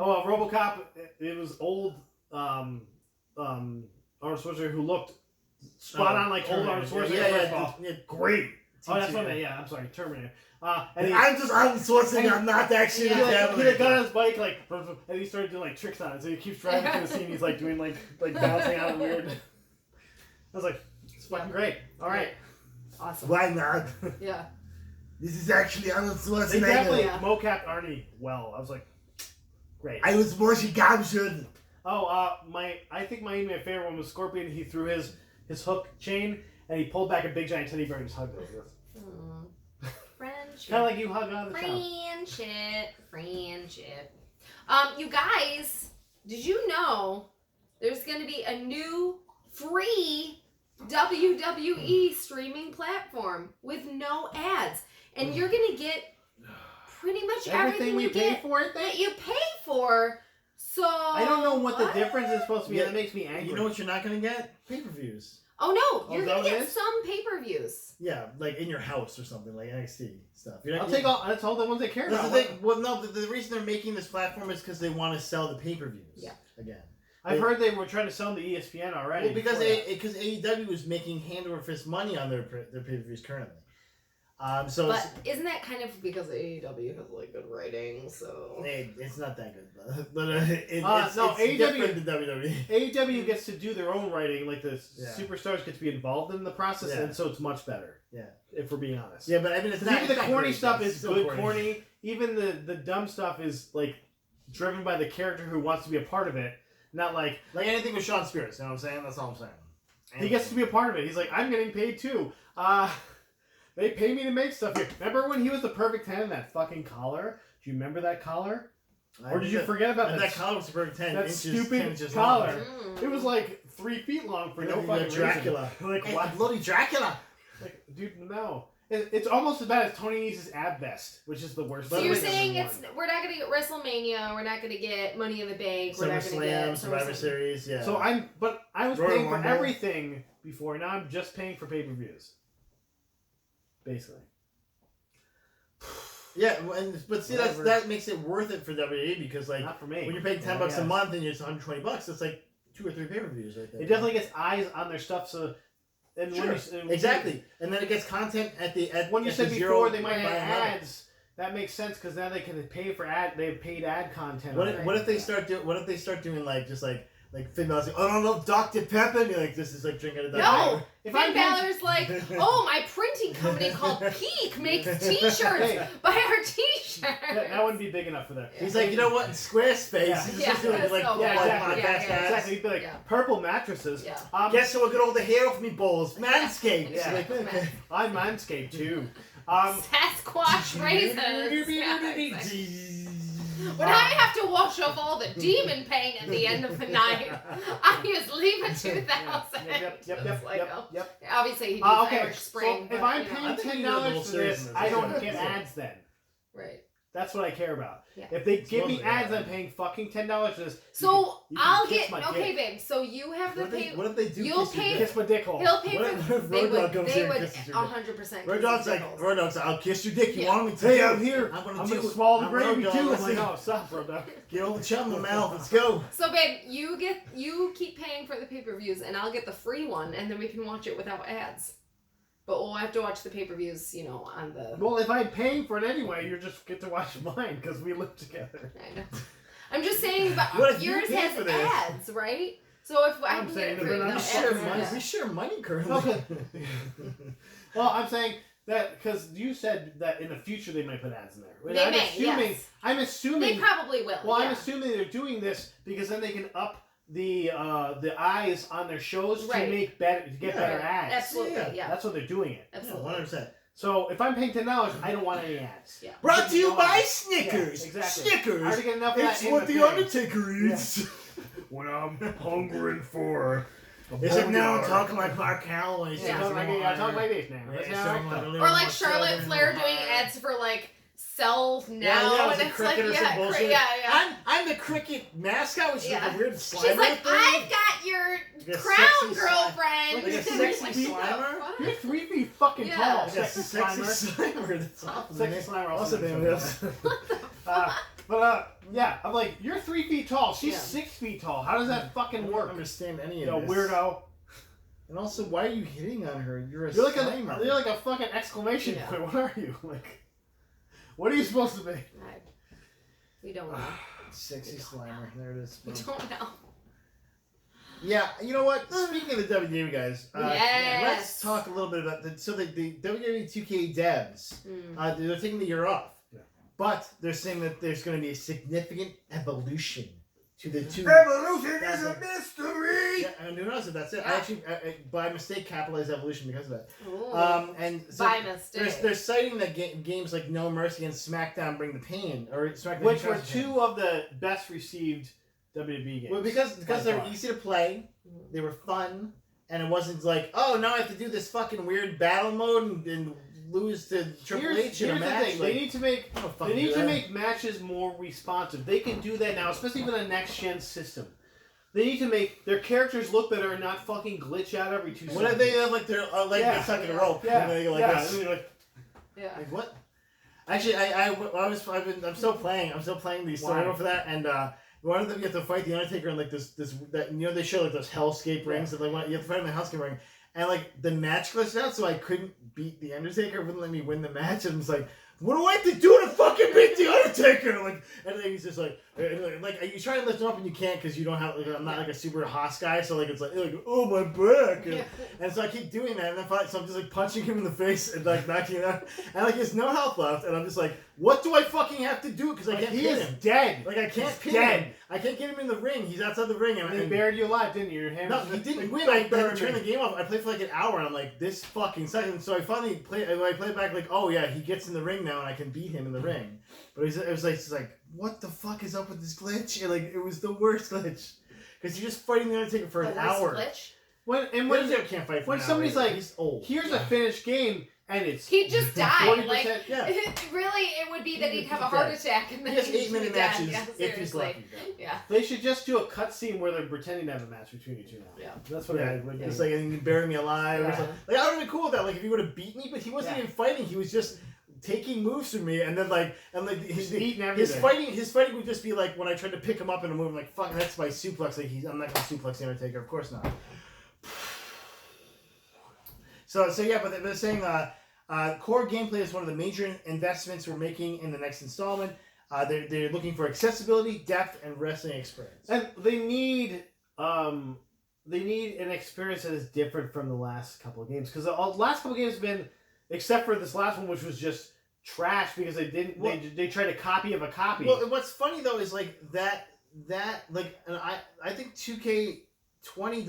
Oh, RoboCop. It was old. Arnold Schwarzenegger who looked spot on like old Arnold Schwarzenegger. First of all. Yeah, Great. Oh, that's T2, what I yeah. meant. Yeah, I'm sorry, Terminator. And he, I'm just Arnold Schwarzenegger. I'm not that shit. Yeah. he like got on his bike like, and he started doing like tricks on it. So he keeps driving to the scene. He's like doing like bouncing out and weird. I was like, it's fucking great. All right. Awesome. Why not? Yeah. This is actually Arnold They Schwarzenegger. definitely Yeah. mocapped Arnie well. I was like, great. I was more captured. Oh, I think my favorite one was Scorpion. He threw his hook chain and he pulled back a big giant teddy bear and just hugged it. Friendship. Kind of like you hug on the top. Friendship. You guys, did you know there's going to be a new free WWE streaming platform with no ads, and you're going to get pretty much everything we you pay get for it. that you pay for. So I don't know what the difference is supposed to be. Yeah. That makes me angry. You know what you're not gonna get? Pay-per-views. Oh no, you're is going that to what it get is? some pay-per-views. Yeah, like in your house or something, like NXT stuff. You're not, I'll take all. That's all the ones they care That's about. the thing. Well, no, the reason they're making this platform is because they want to sell the pay-per-views. Yeah. Again. I've heard they were trying to sell them to ESPN already. Well, because before that. AEW is making hand over fist money on their pay-per-views currently. So But isn't that kind of because AEW has like good ratings? So it's not that good, but it's no, it's AEW different than WWE. AEW gets to do their own writing, like the Yeah. superstars get to be involved in the process, Yeah. and so it's much better. Yeah. If we're being honest. Yeah, but I mean, it's 'Cause not. even the it's not corny great, stuff but is it's still good corny. Even the dumb stuff is like driven by the character who wants to be a part of it, not like Like anything with Sean Spears, you know what I'm saying? That's all I'm saying. he gets to be a part of it. He's like, I'm getting paid too. They pay me to make stuff here. Remember when he was the perfect 10 in that fucking collar? Do you remember that collar? Or did you forget about that? That collar was the perfect 10 that inches, stupid 10 inches collar. long. It was like 3 feet long for no fucking Dracula. reason. Like, Hey, what? bloody Dracula! Like, dude, no. It's almost as bad as Tony Nese's ab vest, which is the worst. So you're thing saying ever we're not gonna get WrestleMania, we're not gonna get Money in the Bank, we're not gonna SummerSlam, get Survivor Series, yeah. So I was Royal paying for Rumble. everything before. Now I'm just paying for pay-per-views. Basically. Yeah, but see, Whatever. that makes it worth it for WWE because like Not for me. when you're paying $10 a Yes. month and it's $120, it's like 2 or 3 pay-per-views right there. It definitely gets eyes on their stuff, so... And Sure. Exactly, and then it gets content When you at said the before zero they might buy have another. ads, that makes sense because now they can pay for they have paid ad content. What if they start doing like just like Finn Balor's like, oh, I don't know, Dr. Pepper, and you're like, this is like drinking a Dr. No! Pepper. If Finn I'm Balor's like, oh, my printing company called Peak makes t-shirts. Hey. Buy our t-shirts. that wouldn't be big enough for them. He's like, you know what, in Squarespace, Yeah. he's Yeah, just doing like, so Yeah, bad. exactly. Yeah, podcast yeah, ads. Exactly. He'd be like, Yeah. purple mattresses. Yeah. Guess who will get all the hair off me balls? Manscaped. Yeah. Like, okay. I'm Manscaped too. Sasquatch razors. Yeah, exactly. When I have to wash off all the demon paint at the end of the night, I use Leva 2000. Yep. Obviously, he needs Okay, Irish Spring. so if but, I'm you know. paying I think you $10 need a little for serious this, in this. I don't Yeah. get ads then. Right. That's what I care about. Yeah. If they give me Supposedly, ads, yeah. I'm paying fucking $10 for this. So you can I'll kiss get my okay, dick. babe. So you have the pay. What if they do? You'll kiss your pay- dick? Kiss my dick hole. He'll pay What if for. They Road Dogg would. comes They here and would kisses your dick? 100%. Road Dogg's like, Road Dogg's like, I'll kiss your dick. You Yeah. want me to? Hey, do I'm it. here. I'm gonna I'm do gonna it. swallow the I'm gravy Road Dogg. too. I'm Let's like, go. no, stop, bro. Get all the chum in the mouth. Let's go. So, babe, you keep paying for the pay-per-views, and I'll get the free one, and then we can watch it without ads. But we'll have to watch the pay-per-views, on the. Well, if I'm paying for it anyway, you just get to watch mine because we live together. I know. I'm just saying, but What if you yours pay has for this? ads, right? So if I I'm can saying get that free we're not We without share ads, money. yeah. We share money currently. Okay. Well, I'm saying that because you said that in the future they might put ads in there. And They I'm may, assuming, yes. I'm assuming. They probably will. Well, yeah. I'm assuming they're doing this because then they can up the eyes on their shows Right. to make better to get Yeah. better ads. Absolutely, yeah. That's what they're doing it. Absolutely. 100%. So if I'm paying $10, I don't want any ads. Yeah. Brought to you by Yeah, Snickers. exactly. Snickers. I already get enough of It's that in what the the thing. Undertaker eats. When I'm hungering for. It's like now I'm talking like Mark Calloway. Yeah. Talk like this now. That's how I talk. Or like Charlotte Flair doing ads for like Sell Now, Yeah, and it's it's like cricket or some bullshit. yeah. I'm the cricket mascot, which is like Yeah. a weird Slimer She's like, thing. I've got your Like a crown sexy girlfriend. Like a And sexy like, Slimer? what the You're fuck? 3 feet fucking Yeah. tall, Like a sexy sexy Slimer. Slimer. That's awesome. Sexy Slimer also Awesome named name. yes. Yeah, I'm like, you're 3 feet tall. She's Yeah. 6 feet tall. How does that I fucking don't work? understand any You of know, this. weirdo. And also, why are you hitting on her? You're a You're like Slimer. you're like a fucking exclamation Yeah. point. What are you? Like, what are you supposed to be? We don't know. Sexy Slimer. There it is. We don't know. Yeah, you know what? Speaking of the WWE guys, Yes. let's talk a little bit about the WWE 2K devs. They're taking the year off, but they're saying that there's going to be a significant evolution to the two. Evolution is a mystery. Yeah, and who knows if that's it? Yeah. I actually, by mistake, capitalized evolution because of that. Ooh. And so By mistake. they're citing that games like No Mercy and SmackDown Bring the Pain, or SmackDown, Which were two of the best received WWE games. Well, because By they were far. easy to play, they were fun, and it wasn't like, oh, now I have to do this fucking weird battle mode and lose to Triple H in a Here's the match. thing. Like, They need to make I don't they fucking need do to that. make matches more responsive. They can do that now, especially with a next gen system. They need to make their characters look better and not fucking glitch out every 2 seconds. What if they have like their leg Yeah. stuck in a rope? Yeah, And they go like yeah. this. and you're like, Yeah. Like what? Actually, I'm still playing the story Why? mode for that, and one of them you have to fight the Undertaker in like this that they show like those Hellscape rings that like you have to fight him in the Hellscape ring, and like the match glitched out, so I couldn't beat the Undertaker. It wouldn't let me win the match, and it's like, what do I have to do to fucking beat the Undertaker? Like, and then he's just like you try and lift him up and you can't because you don't have. Like, I'm not like a super Haas guy, so like it's like oh my back, and so I keep doing that, and then so I'm just like punching him in the face and like knocking him out, and like there's no health left, and I'm just like, what do I fucking have to do? Because I can't. He is dead. Like I can't pin him. I can't get him in the ring. He's outside the ring, and they buried you alive, didn't you? Your hand. No, he didn't win. I turned the game off. I played for like an hour, and I'm like, this fucking second. So I finally played. I played back like, oh yeah, he gets in the ring now, and I can beat him in the ring. But it was like, what the fuck is up with this glitch? And like, it was the worst glitch because you're just fighting the Undertaker for an hour. Glitch? When can't fight for when somebody's like, he's old. Here's a finished game, and it's he just died. Like, really, it would be that he'd have a heart attack and then he has he'd 8-minute die. matches Yeah, if he's lucky. Yeah. They should just do a cutscene where they're pretending to have a match between you two now. Yeah. That's what I would do. It's like, and you bury me alive or Yeah. something. Like, I would have been cool with that. Like, if he would have beat me, but he wasn't even fighting. He was just taking moves from me, and then his fighting would just be like when I tried to pick him up in a move. I'm like, fuck, that's my suplex. Like, I'm not gonna suplex the Undertaker. Of course not. So yeah, but they're saying core gameplay is one of the major investments we're making in the next installment. They're looking for accessibility, depth, and wrestling experience. And they need an experience that is different from the last couple of games because the last couple of games have been, except for this last one, which was just trash because they didn't. Well, they tried a copy of a copy. Well, what's funny though is like that like, and I think 2K20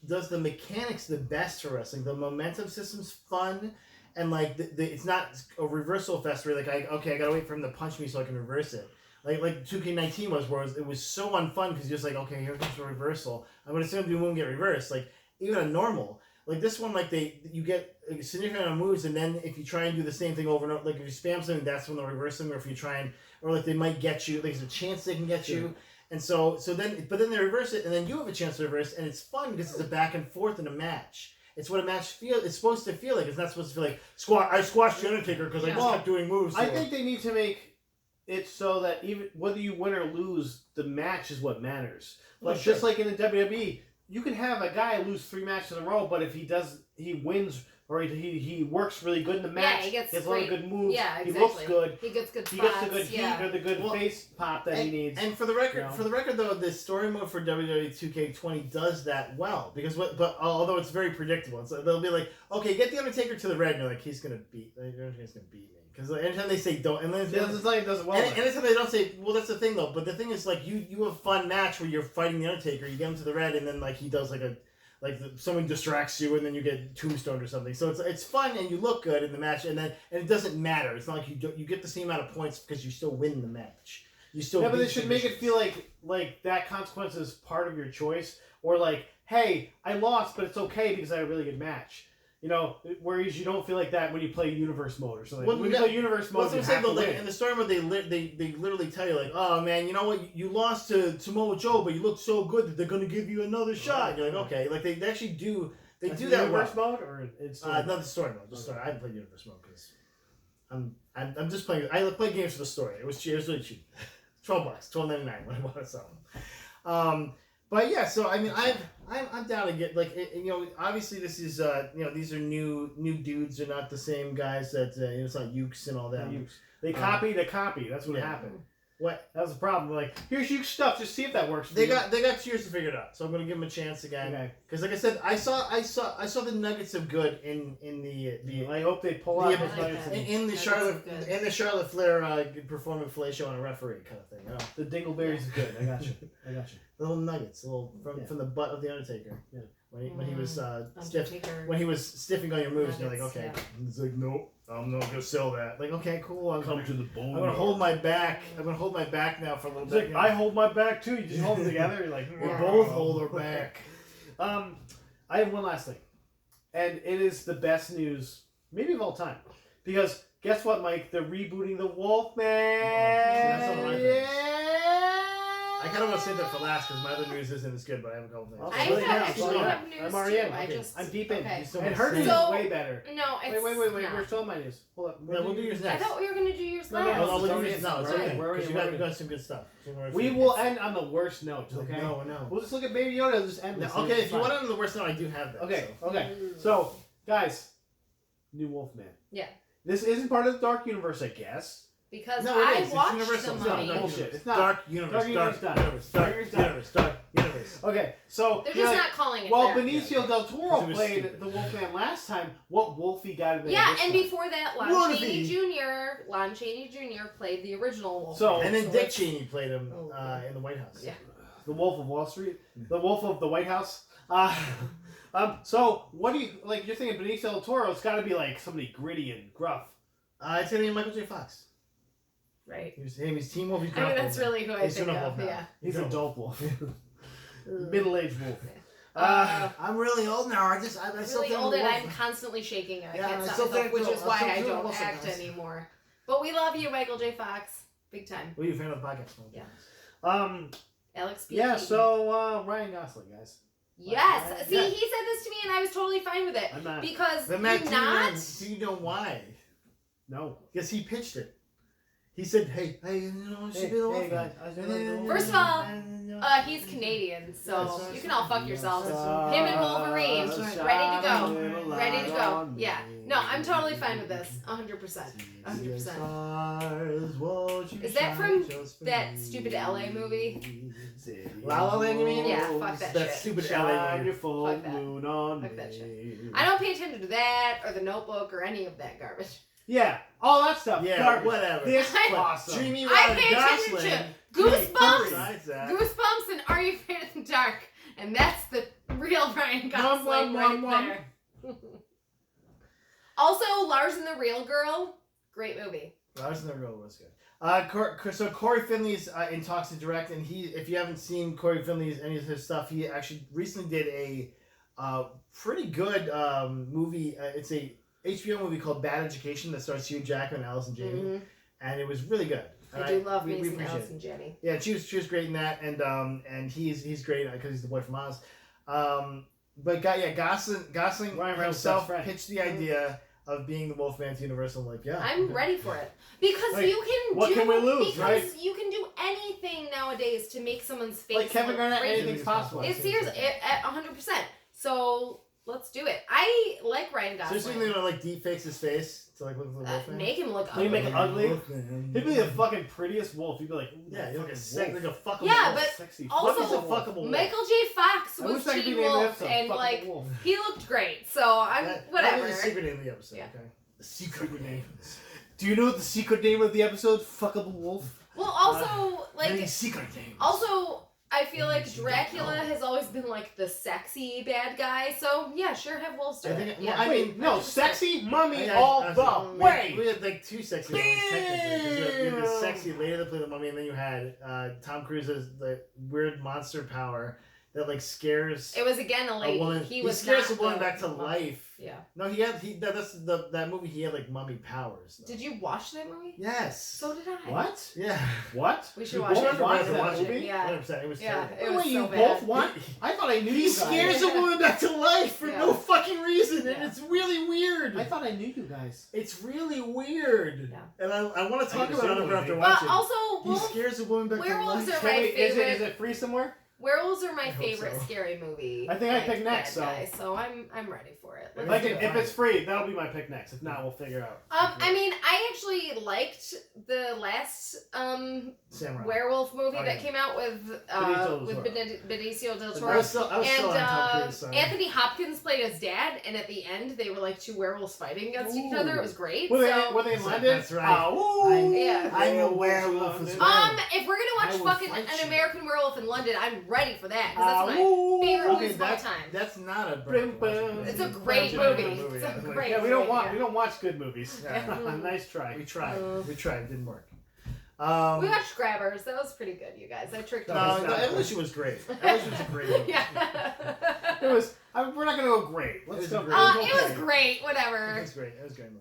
does the mechanics the best for wrestling. The momentum system's fun, and like it's not a reversal fest where like I gotta wait for him to punch me so I can reverse it. Like 2K19 was, where it was so unfun because you're just like, okay, here comes the reversal. I'm gonna assume you won't get reversed. Like even a normal. Like this one, like you get a significant amount of moves, and then if you try and do the same thing over and over, like if you spam something, that's when they'll reverse them. Or if you try and, or like they might get you, like there's a chance they can get you. And so then they reverse it, and then you have a chance to reverse, and it's fun because it's a back and forth in a match. It's what a match feels. It's supposed to feel like. It's not supposed to feel like I squashed the Undertaker because I just kept doing moves. I think they need to make it so that even whether you win or lose, the match is what matters. Like just like in the WWE, you can have a guy lose 3 matches in a row, but if he wins or he works really good in the match, he gets a lot of good moves, exactly. he looks good, he gets good spots, he gets the good heat or the good face pop that he needs. And for the record though, the story mode for WWE 2K20 does that well because although it's very predictable, they'll be like, okay, get the Undertaker to the red, and you're like, he's gonna beat me. Because anytime they say don't, and then it doesn't well. Anytime they don't say, well, that's the thing though. But the thing is, like, you have a fun match where you're fighting the Undertaker. You get him to the red, and then like he does someone distracts you, and then you get tombstoned or something. So it's fun, and you look good in the match, and it doesn't matter. It's not like you get the same amount of points because you still win the match. You still but they should make it feel like that consequence is part of your choice, or like, hey, I lost, but it's okay because I had a really good match. You know, whereas you don't feel like that when you play Universe Mode or something. When you play Universe Mode, you have to win. In the story mode, they literally tell you, like, oh, man, you know what? You lost to Samoa Joe, but you look so good that they're going to give you another shot. And you're like, okay. Like, they actually do... They do that Universe Mode? Or it's not the story mode. The story. I haven't played Universe Mode because I'm just playing... I play games for the story. It was really cheap. $12, $12.99 when I bought it. So. But yeah, so I mean, I'm down to get obviously this is these are new dudes. They're not the same guys that it's not Ukes and all that. They copied a copy. That's what happened. What? That was the problem. Like, here's Uke's stuff. Just see if that works. They got 2 years to figure it out. So I'm gonna give them a chance again. Because like I said, I saw the nuggets of good in the. I hope they pull out those nuggets in the Charlotte Flair performing fellatio on a referee kind of thing. You know? The dingleberries is good. I got you. Little nuggets, from the butt of the Undertaker. Yeah. When he was when he was stiffing on your moves, and you're like, okay. He's like, nope, I'm not gonna sell that. Like, okay, cool. I'm gonna hold my back. I'm gonna hold my back now for a little bit. Like, I hold my back too. You just hold them together. You're like, we both hold our back. I have one last thing, and it is the best news maybe of all time, because guess what, Mike? They're rebooting the Wolfman. I kind of want to save that for last because my other news isn't as good, but I have a couple things. I have news I'm already too. I'm deep in. Okay. And her news is way better. No, it's Wait. no. We're still on my news. Hold up. Yeah, we'll do yours next. I thought we were going to do yours last. No, we'll do yours now. It's okay. We're You got some good stuff. We will end on the worst note, okay? No. We'll just look at Baby Yoda and just end this. Okay, if you want to end on the worst note, I do have that. Okay. So, guys, new Wolfman. Yeah. This isn't part of the Dark Universe, I guess. Because No, it I is. It's watched Universal. the No, movie. bullshit. It's not. Dark Universe. Dark Universe Dark done. Universe. Dark Universe. Dark Universe. Okay, so They're you're just like, not calling it well, that. Benicio del Toro It was played stupid. the Wolfman last time. What Wolfie got in there? Yeah, this and time? before that, Lon Wolfie. Chaney Jr. played the original Wolfman. So- And then Dick it's- Cheney played him Oh, in the White House. Yeah. The Wolf of Wall Street, the Wolf of the White House. So what do you like? You're thinking Benicio del Toro? It's got to be like somebody gritty and gruff. It's gonna be Michael J. Fox. Right. He's Team Wolf. He's I mean, Gruff that's Wolf. really who I He's think gonna of. Wolf now. Yeah. He's gonna a dope wolf, Ugh. middle-aged wolf. I'm really old now. I still Really think old, I'm and a I'm wolf. constantly shaking. I Yeah, can't I stop still myself, think which so. is I why still I do don't also, act guys. anymore. But we love you, Michael J. Fox. Big time. What are you a fan of the podcast? Yeah. Alex B. Yeah. Keaton. So Ryan Gosling, guys. Yes. See, Yeah. he said this to me, and I was totally fine with it. I'm not. Because But you're Matt, not. do you know why? No. Because he pitched it. He said, "Hey, you know, it should be the wolf." guys. First of all, he's Canadian, so you can all fuck yourselves. Him and Wolverine, ready to go. Ready to go. Yeah. No, I'm totally fine with this. 100%. 100%. Is that from that stupid LA movie? La La Land, you mean? Yeah, fuck that shit. stupid Shine LA your movie. full Fuck that. moon on Fuck me. that shit. I don't pay attention to that, or The Notebook, or any of that garbage. Yeah, all that stuff. Yeah, Garbage. whatever. This I- awesome. Dreamy I Ryan pay attention Gosling. to Goosebumps, Besides that, Goosebumps, and Are You Afraid of the Dark? And that's the real Ryan Gosling Wum, right wum, wum, there. Also, Lars and the Real Girl, great movie. Lars and the Real was good. So Corey Finley's in talks to direct, and if you haven't seen Corey Finley's any of his stuff, he actually recently did a pretty good movie. It's a HBO movie called Bad Education that stars Hugh Jackman and Allison Janney, Mm-hmm. and it was really good. And I do love we me some appreciate it. Allison Janney. Yeah, she was great in that, and he's great because he's the boy from Oz. But Gosling Ryan Reynolds' himself best friend. pitched the idea of being the Wolfman to Universal. I'm like, yeah, I'm okay. ready for it because Like, you can what do can we lose, because right? you can do anything nowadays to make someone's face Like Kevin look Garnett, crazy. anything's possible. It's seriously at 100%. So let's do it. I like Ryan So you're saying Gosling. they're gonna like deep fakes his face to like look like the Wolfman? Make him look Can you ugly. make it ugly? Wolfman. He'd be the fucking prettiest wolf. You'd be like, ooh, Yeah, that you're like a fucking sick, wolf. like a fuckable Yeah, wolf. but Sexy. also- Fuck is a fuckable wolf. Michael J. Fox I was wish I could be Teen named Wolf, episode. and Fuckable like wolf. he looked great. So I'm That whatever. is the secret name of the episode. Yeah. Okay. The secret name. Do you know the secret name of the episode? Fuckable wolf. Well, also Many like secret names. also I feel like You don't Dracula know. has always been like the sexy bad guy. So yeah, sure, have wolves do I it. think- well, Yeah. I Wait, mean, no, 100%. sexy mummy Yeah, all I- the I- way. We had like two sexy ones technically. 'Cause you had the sexy lady that played the mummy, and then you had Tom Cruise's the weird monster power that like scares It was again a lady. a woman. He was scares not a woman the back to mummy. life. Yeah. No, that's that movie. He had like mummy powers. Though. Did you watch that movie? Yes. So did I. What? Yeah. What? We should You watch both it. watched We that watched it. movie? Yeah. 100%. It was Yeah, terrible. it was Wait, so you bad. both want? I thought I knew He you guys. scares a woman back to life for Yeah. no fucking reason, and Yeah. it's really weird. I thought I knew you guys. It's really weird. Yeah. And I want to talk never about seen it the after movie. Well, watching. also, He wolf, scares a woman back werewolves to are life. my Wait, is favorite. it free somewhere? werewolves are my I hope favorite so. scary movie. I think I picked next, bad so- guy, so I'm ready for it. Let's If, I do can, it. if it's free, that'll be my pick next. If not, we'll figure out. I mean, I actually liked the last Samurai. werewolf movie Oh, that yeah. came out with Benicio del Toro. I was still on Tom And Cruise, sorry. Anthony Hopkins played his dad, and at the end they were like two werewolves fighting against each other. It was great. Were they, so, were they in London? That's right. Oh, Yeah. I'm a werewolf as well. if we're I gonna will watch fucking fight An you. American Werewolf in London, I'm ready for that because that's my favorite Okay, movie of all time. that's not a Brim, brim. It's a great That's movie. good It's a yeah. great Yeah, we don't movie, want yeah. we don't watch good movies. Yeah. Nice try. We tried. Uh, We tried. It didn't work. We watched Grabbers. That was pretty good, you guys. I tricked you. No, No, Evolution was great. Evolution was a great movie. Yeah. It was. we're not gonna go great. Let's It go. was great. It was great. Whatever. It was great. It was a great movie.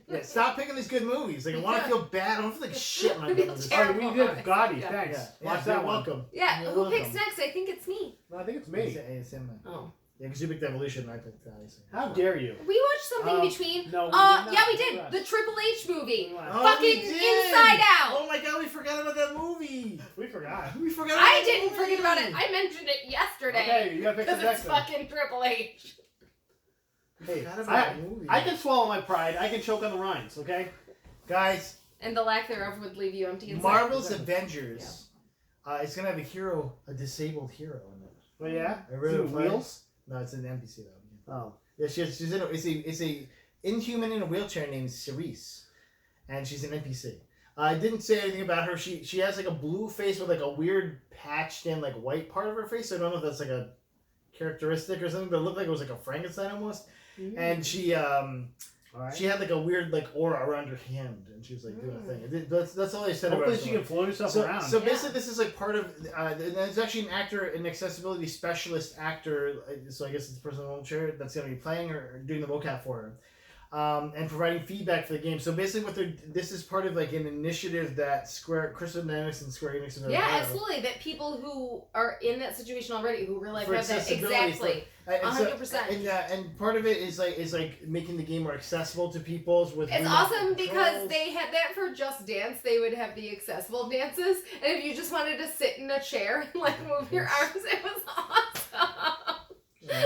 Yeah, stop picking these good movies. Like, I want to feel bad. I don't feel like shit when I go to this. Oh, we did Gotti. Yeah. Thanks. Yeah, Watch you're that one. welcome. Yeah. You're Who welcome. picks next? I think it's me. No, I think it's Hey, me. it's him, man. Oh. Yeah, because you picked Evolution and I picked Odyssey. How dare you? We watched something between. No. We did not. Yeah, we did. Right. The Triple H movie. Oh, Fucking we did! Inside Out. Oh my god, we forgot about that movie. We forgot. We forgot about I that didn't movie. forget about it. I mentioned it yesterday. Okay, you gotta pick the Because next it's one. fucking Triple H. Hey, Forgot about the movie. I can swallow my pride. I can choke on the rinds. Okay. Guys, And the lack thereof would leave you empty inside. Marvel's Avengers. It's gonna have a disabled hero in it. Oh yeah. I really Is it wheels? No, it's an NPC though. Oh. Yeah, she's in it's a inhuman in a wheelchair named s3e10, and she's an NPC. I didn't say anything about her. She has like a blue face with like a weird patched in like white part of her face. So I don't know if that's like a characteristic or something, but it looked like it was like a Frankenstein almost. And she she had like a weird like aura around her hand, and she was like doing a thing. That's all they said Hopefully about her. she can float herself around. So basically, this is like part of. There's actually an actor, an accessibility specialist actor. So I guess it's the person in the wheelchair that's going to be playing her, or doing the mocap for her. And providing feedback for the game. So basically, this is part of like an initiative that Crystal Dynamics and Square Enix are absolutely. That people who are in that situation already, who realize for have that accessibility, 100%. And part of it is like making the game more accessible to people with. It's awesome because they had that for Just Dance. They would have the accessible dances, and if you just wanted to sit in a chair and like move your arms, it was awesome.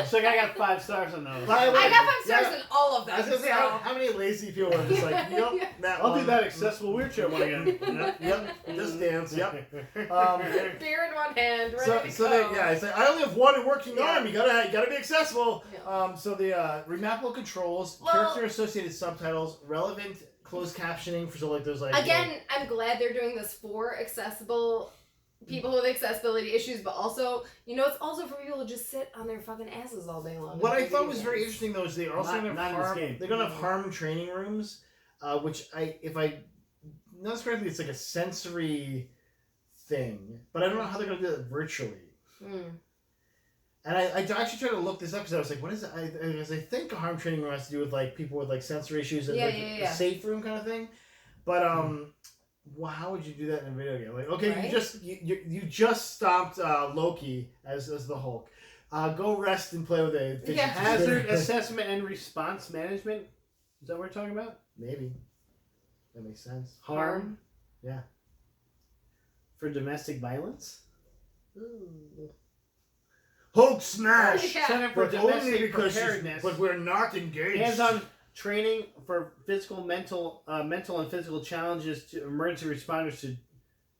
So I got 5 stars on those. I got 5 stars in all of them. I was gonna say, how many lazy people are just like, yep, that I'll one. do that accessible wheelchair one again. Yep, Just Dance. Yep. Beer in one hand, ready to go. It's like I only have one working arm. You gotta be accessible. Yeah. So the remappable controls, character associated subtitles, relevant closed captioning for there's like. Again, I'm glad they're doing this for accessible. People with accessibility issues, but also, it's also for people to just sit on their fucking asses all day long. What I thought was very interesting though is they're also they're gonna have harm training rooms, which if I not correctly, it's like a sensory thing, but I don't know how they're gonna do that virtually. And I actually tried to look this up because I was like, what is it? I think a harm training room has to do with like people with like sensory issues and a safe room kind of thing, but well, how would you do that in a video game? Like, okay, right? you just stopped Loki as the Hulk. Go rest and play with a hazard assessment and response management. Is that what we're talking about? Maybe. That makes sense. Harm. Yeah. For domestic violence. Ooh. Hulk smash. Center for domestic preparedness. But we're not engaged. Hands-on training for mental and physical challenges to emergency responders to